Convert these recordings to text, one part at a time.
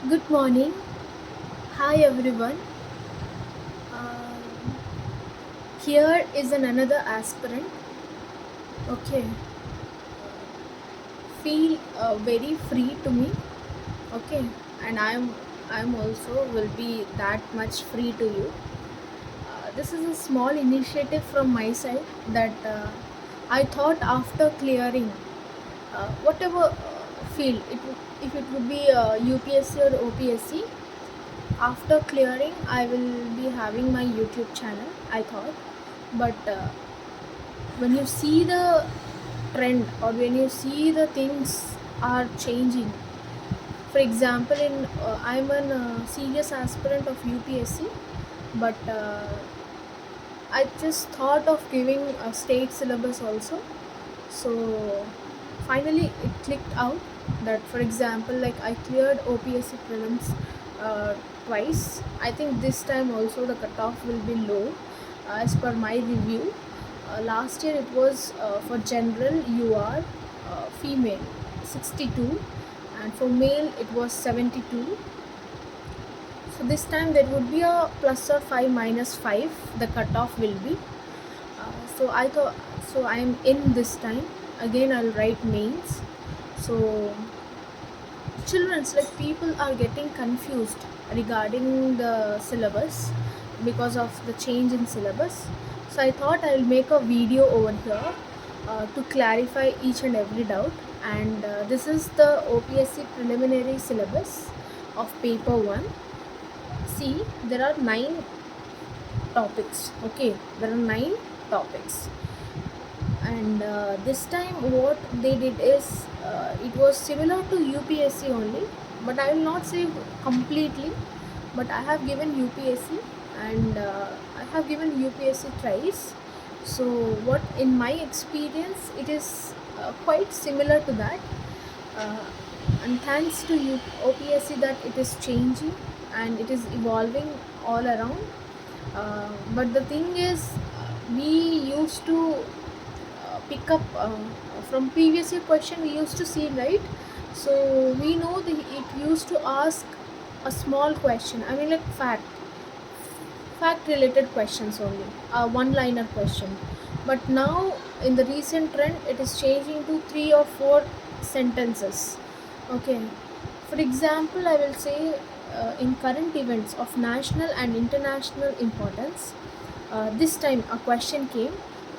Good morning. Hi everyone. Um, Here is another aspirant. Okay, feel very free to me. Okay, and I'm also will be that much free to you. This is a small initiative from my side that I thought after clearing whatever field if it would be UPSC or OPSC. After clearing, I will be having my YouTube channel, I thought. But when you see the trend or when you see the things are changing, for example, in I'm an serious aspirant of UPSC, but I just thought of giving a state syllabus also. So finally, it clicked out that, for example, like I cleared OPSC prelims twice. I think this time also the cutoff will be low, as per my review. Last year it was for general UR female 62, and for male it was 72. So this time there would be a plus or 5 minus 5. The cutoff will be. So I thought, so I am in this time. Again I'll write mains. So children's, like, people are getting confused regarding the syllabus because of the change in syllabus. So I thought I'll make a video over here to clarify each and every doubt. And this is the OPSC preliminary syllabus of paper 1. See, there are 9 topics. Okay, there are 9 topics. And this time what they did is it was similar to UPSC only, but I will not say completely. But I have given UPSC, and I have given UPSC thrice. So what, in my experience, it is quite similar to that. uh, and thanks to OPSC that it is changing and it is evolving all around. But the thing is, we used to pick up from previous year question we used to see, right? So we know that it used to ask a small question, I mean, like fact related questions only, a one liner question. But now in the recent trend it is changing to 3 or 4 sentences. Okay, for example, I will say in current events of national and international importance, this time a question came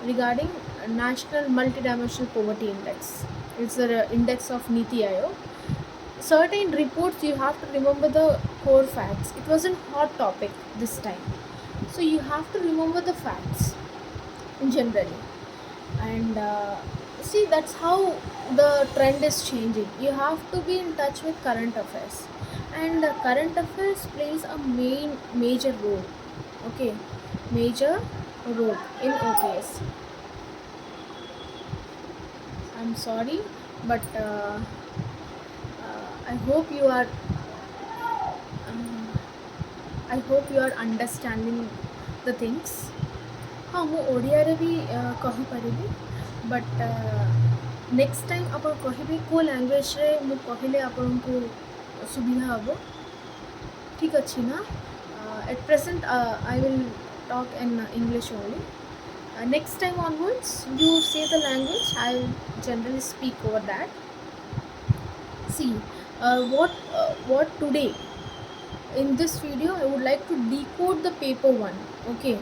regarding national multidimensional poverty index. It's the index of Niti Aayog. Certain reports you have to remember the core facts. It was a hot topic this time, so you have to remember the facts generally. And see, that's how the trend is changing. You have to be in touch with current affairs, and current affairs plays a major role. Okay, major role in OPS. I'm sorry, but I hope you are. I hope you are understanding the things. हाँ, ମୁଁ ଓଡ଼ିଆରେ ବି କହିପାରିବି, but next time ଆପଣ କହିବେ କେଉଁ ଲାଙ୍ଗୁଏଜରେ ମୁଁ କହିଲେ ଆପଣଙ୍କୁ ସୁବିଧା ହେବ। ଠିକ୍ ଅଛି ନା? At present I will talk in English only. Next time onwards you say the language, I will generally speak over that. See, what today in this video I would like to decode the paper 1. Okay,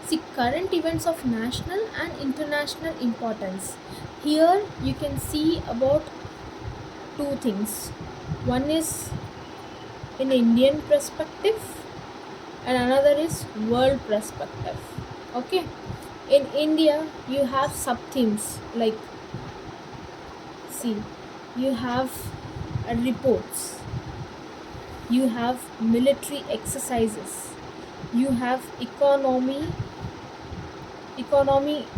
see, current events of national and international importance. Here you can see about two things. One is in Indian perspective and another is world perspective. Okay, in India you have sub themes like, see, you have reports, you have military exercises, you have economy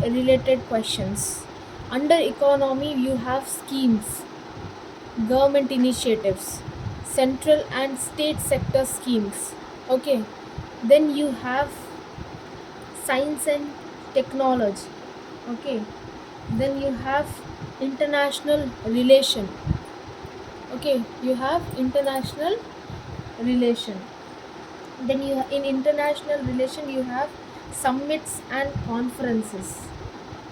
related questions. Under economy you have schemes, government initiatives, central and state sector schemes. Okay, then you have science and technology. Okay, then you have international relation. Okay, you have international relation. Then you in international relation you have summits and conferences.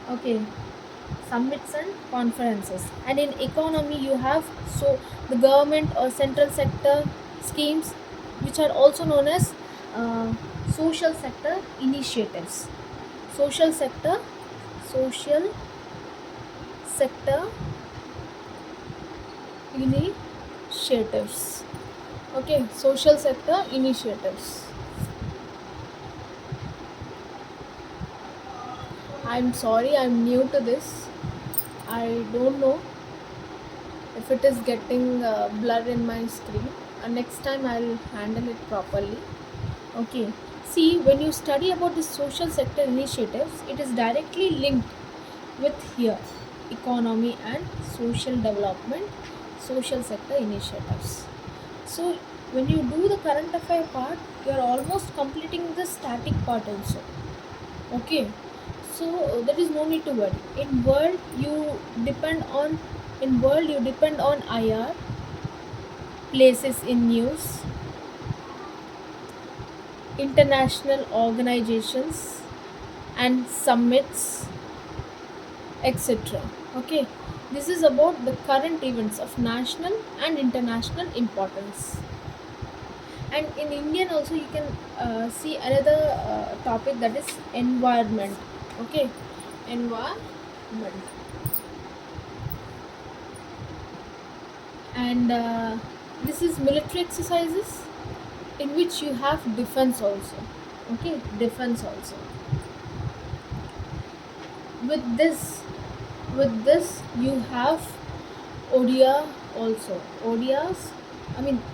Okay, summits and conferences. And in economy you have so the government or central sector schemes, which are also known as uh, social sector initiatives. Social sector, social sector initiatives. Okay, social sector initiatives. I'm sorry, I'm new to this. I don't know if it is getting blur in my screen. Next time I'll handle it properly. Okay. See, when you study about the social sector initiatives, it is directly linked with here economy and social development, social sector initiatives. So when you do the current affair part, you are almost completing the static part also. Okay, so there is no need to worry. Depend on in world you depend on IR, places in news, international organizations and summits, etc. Okay, this is about the current events of national and international importance. And in Indian also you can see another topic, that is environment. Okay, environment. And this is military exercises in which you have defense also. Okay, defense also. With this with this you have Odia also.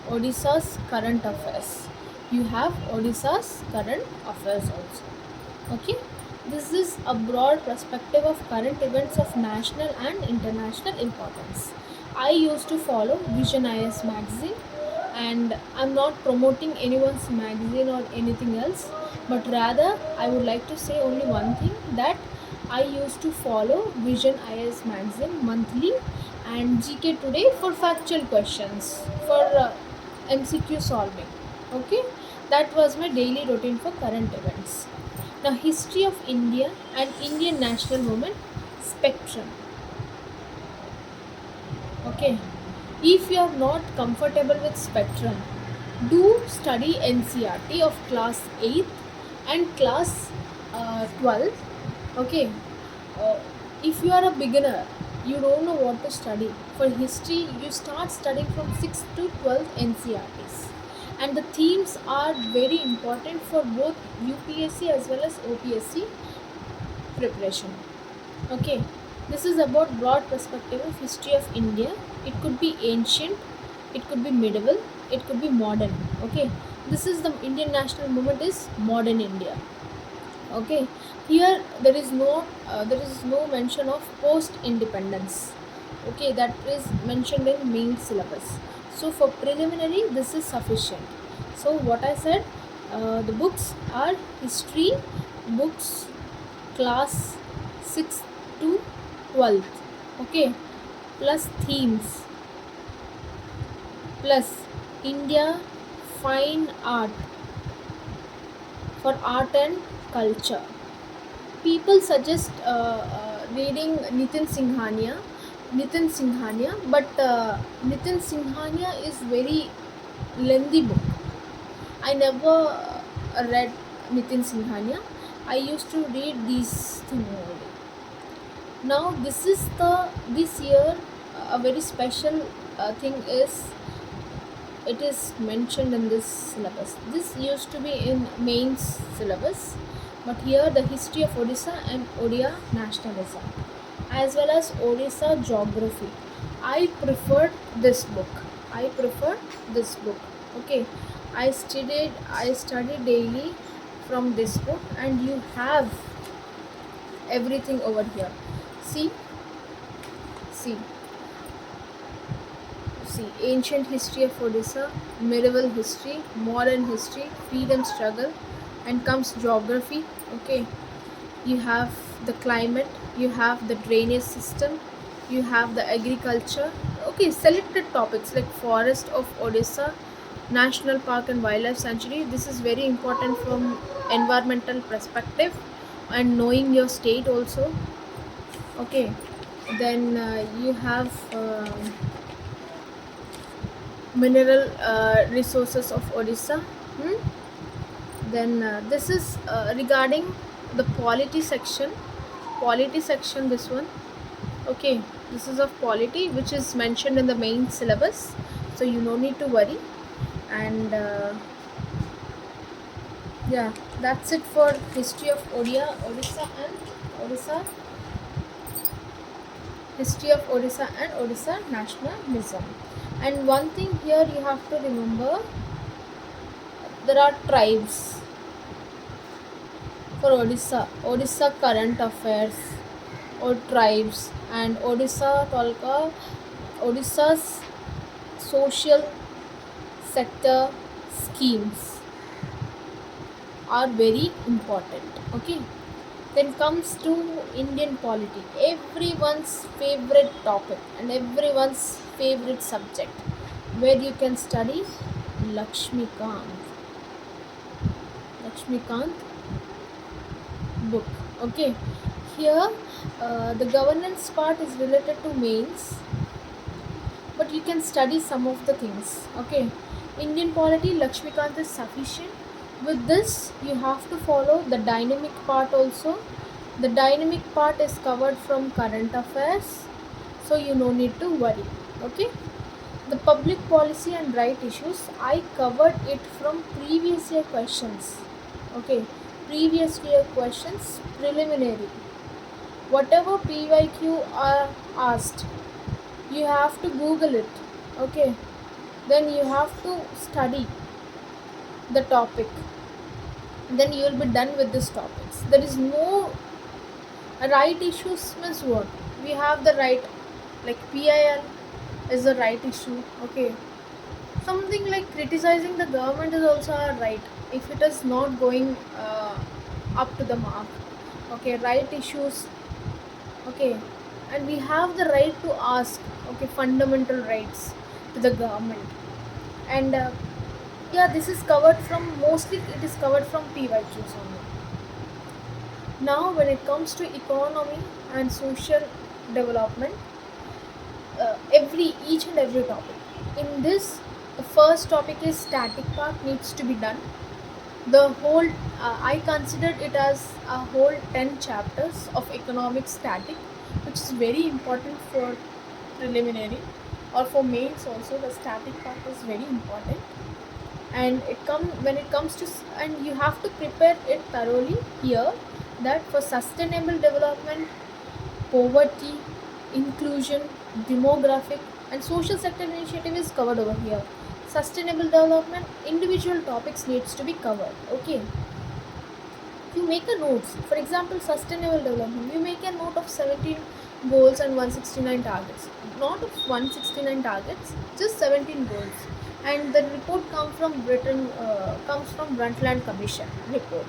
Odisha's current affairs. You have Odisha's current affairs also. Okay, this is a broad perspective of current events of national and international importance. I used to follow Vision IS magazine, and I'm not promoting anyone's magazine or anything else, but rather I would like to say only one thing, that I used to follow Vision IS magazine monthly and GK Today for factual questions, for MCQ solving. Okay, that was my daily routine for current events. Now, history of India and Indian national movement spectrum. Okay, if you are not comfortable with spectrum, do study NCERT of class 8th and class 12th. Okay, uh, if you are a beginner, you don't know what to study. For history, you start studying from 6th to 12th NCERTs. And the themes are very important for both UPSC as well as OPSC preparation. Okay, this is about broad perspective of history of India. It could be ancient, it could be medieval, it could be modern. Okay, this is the Indian national movement is modern India. Okay, here there is no mention of post independence. Okay, that is mentioned in main syllabus. So for preliminary this is sufficient. So what I said, the books are history books, class 6th to 12th. Okay, plus themes, plus India fine art, for art and culture. People suggest reading Nitin Singhania, but Nitin Singhania is very lengthy book. I never read Nitin Singhania. I used to read these things only. Now this year a very special thing is, it is mentioned in this syllabus. This used to be in mains syllabus, but here the history of Odisha and Odia nationalism, as well as Odisha geography. I preferred this book. I prefer this book. Okay, I studied daily from this book, and you have everything over here. See, see. See, ancient history of Odisha, medieval history, modern history, freedom struggle, and comes geography. Okay, you have the climate, you have the drainage system, you have the agriculture. Okay, selected topics like forest of Odisha, national park and wildlife sanctuary. This is very important from environmental perspective and knowing your state also. Okay, then you have mineral resources of Odisha. Hmm? Then this is regarding the polity section. Polity section, this one. Okay, this is of polity, which is mentioned in the main syllabus, so you no need to worry. And yeah, that's it for history of Odisha and Odisha, history of Odisha and Odisha nationalism. And one thing here you have to remember, there are tribes for Odisha. Odisha current affairs or tribes, and Odisha Tolka, Odisha's social sector schemes are very important. Okay, then comes to Indian polity, everyone's favorite topic and everyone's favorite subject, where you can study Lakshmikant. Lakshmikant book. Okay, here the governance part is related to mains, but you can study some of the things. Okay, Indian polity, Lakshmikant is sufficient. With this you have to follow the dynamic part also. The dynamic part is covered from current affairs, so you no need to worry. Okay, the public policy and right issues, I covered it from previous year questions. Okay, previous year questions, preliminary, whatever PYQ are asked, you have to Google it. Okay, then you have to study the topic, then you will be done with these topics. There is no right issues means what? We have the right, like PIL is the right issue. Okay, something like criticizing the government is also a right if it is not going up to the mark. Okay, right issues. Okay, and we have the right to ask. Okay, fundamental rights to the government. And yeah, this is covered from, mostly it is covered from PYQs only. Now when it comes to economy and social development, every each and every topic in this, the first topic is static part needs to be done. The whole I considered it as a whole 10 chapters of economic static, which is very important for preliminary or for mains also. The static part is very important, and when it comes to and you have to prepare it thoroughly here, that for sustainable development, poverty, inclusion, demographic, and social sector initiative is covered over here. Sustainable development, individual topics needs to be covered. Okay, you make a notes. For example, sustainable development, you make a note of 17 goals and 169 targets. Not of 169 targets, just 17 goals. And the report comes from Brundtland Commission report.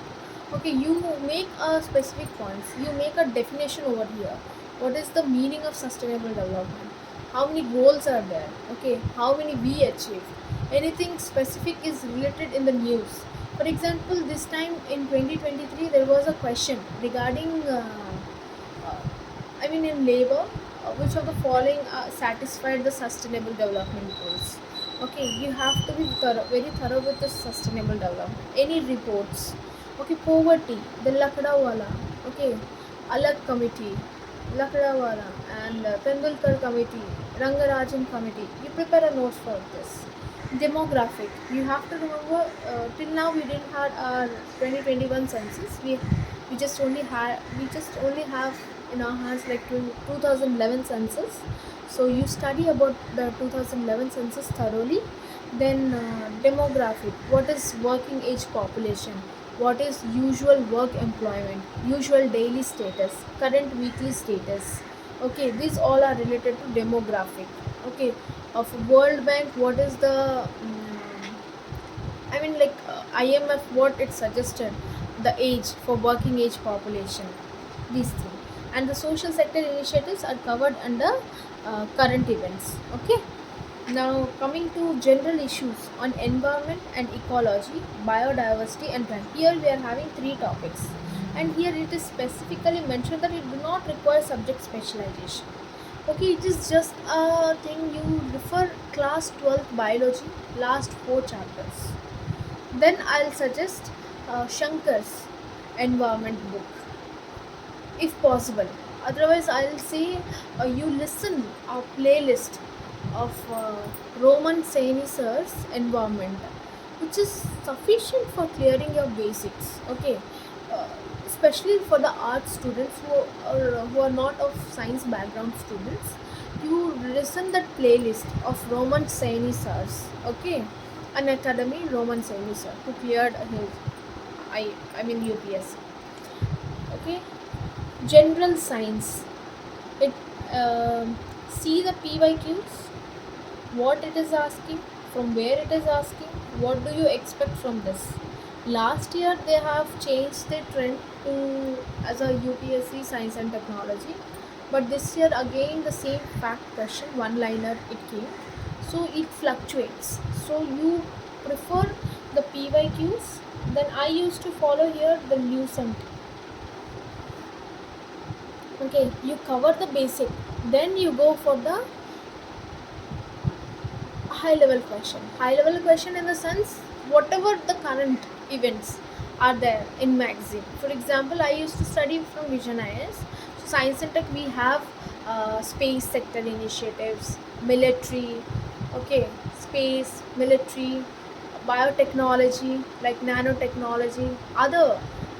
Okay, you make a specific points. You make a definition over here. What is the meaning of sustainable development? How many goals are there? Okay, how many we achieve? Anything specific is related in the news. For example, this time in 2023, there was a question regarding, uh, in labor, which of the following satisfied the sustainable development goals? Okay, you have to be very thorough with the sustainable development. Any reports? Okay, poverty, the Lakdawala. Okay, Alag committee, Lakdawala, and Tendulkar committee, Rangarajan committee. You prepare a note for this. Demographic, you have to remember, till now we didn't had our 2021 census. We just only have in our hands like 2011 census. So you study about the 2011 census thoroughly. Then demographic, what is working age population, what is usual work employment, usual daily status, current weekly status. Okay, these all are related to demographic. Okay, of World Bank, what is the IMF, what it suggested, the age for working age population, these things. And the social sector initiatives are covered under current events. Okay, Now, coming to general issues on environment and ecology, biodiversity, and plant. Here we are having three topics, and here it is specifically mentioned that it do not require subject specialization. Okay, it is just a thing you refer class 12th biology, last four chapters. Then I'll suggest Shankar's environment book, if possible. Otherwise, I'll say you listen a playlist of Roman Sir's environment, which is sufficient for clearing your basics. Okay, uh, especially for the art students who are not of science background students, you listen that playlist of Roman Sir's. Okay, an academy Roman Sir who cleared his I mean UPSC. Okay, general science. It see the PYQs, what it is asking, from where it is asking, what do you expect from this. Last year they have changed the trend to as a UPSC science and technology, but this year again the same fact question one liner it came, so it fluctuates. So you prefer the PYQs, then I used to follow here the Lucent. Okay, you cover the basic, then you go for the high level question in the sense whatever the current events are there in magazine. For example, I used to study from Vision IS. So science and tech we have space sector initiatives, military. Okay, space, military, biotechnology like nanotechnology, other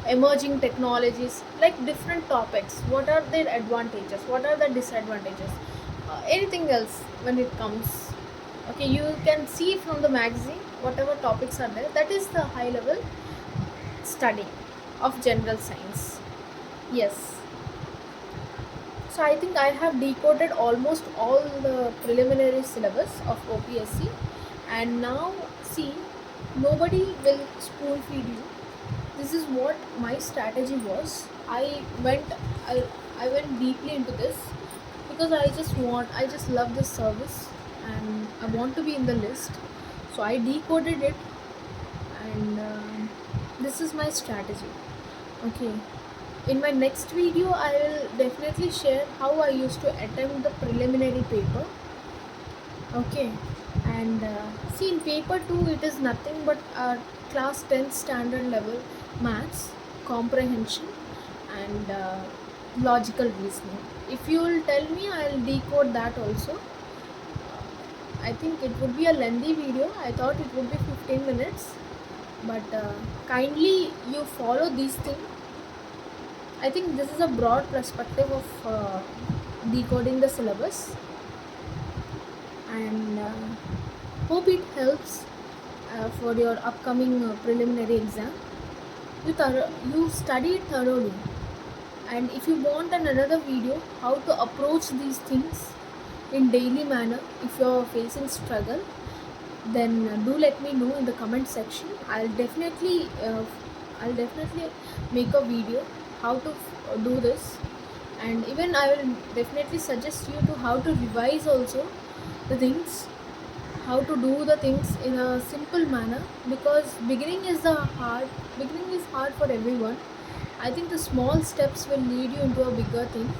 emerging technologies, like different topics. What are their advantages, what are the disadvantages, anything else when it comes. Okay, you can see from the magazine whatever topics are there. That is the high level study of general science. Yes, so I think I have decoded almost all the preliminary syllabus of OPSC, and now see, nobody will spoon feed you. This is what my strategy was. I, I went deeply into this because I just love this service and I want to be in the list. So I decoded it, and this is my strategy. Okay, in my next video I will definitely share how I used to attempt the preliminary paper. Okay, and see, in paper 2 it is nothing but class 10 standard level maths comprehension and logical reasoning. If you will tell me, I'll decode that also. I think it would be a lengthy video. I thought it would be 15 minutes, but kindly you follow these things. I think this is a broad perspective of decoding the syllabus, and hope it helps for your upcoming preliminary exam. You study it thoroughly, and if you want another video how to approach these things in daily manner, if you are facing struggle, then do let me know in the comment section. I'll definitely make a video how to do this, and even I will definitely suggest you to how to revise also the things, how to do the things in a simple manner, because beginning is hard for everyone. I think the small steps will lead you into a bigger thing.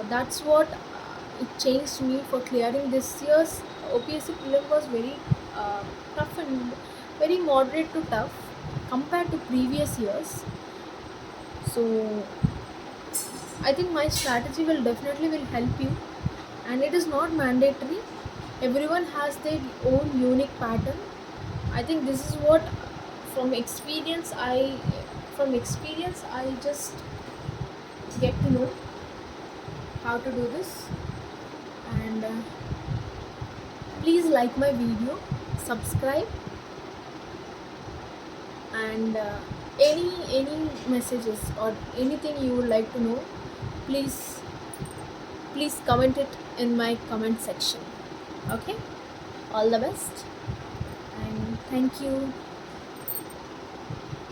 That's what it changed me for clearing this year's OPSC prelim was very tough and very moderate to tough compared to previous years. So I think my strategy will definitely will help you, and it is not mandatory. Everyone has their own unique pattern. I think this is what from experience I just get to know how to do this. And please like my video, subscribe, and any messages or anything you would like to know, please comment it in my comment section. Okay, all the best and thank you.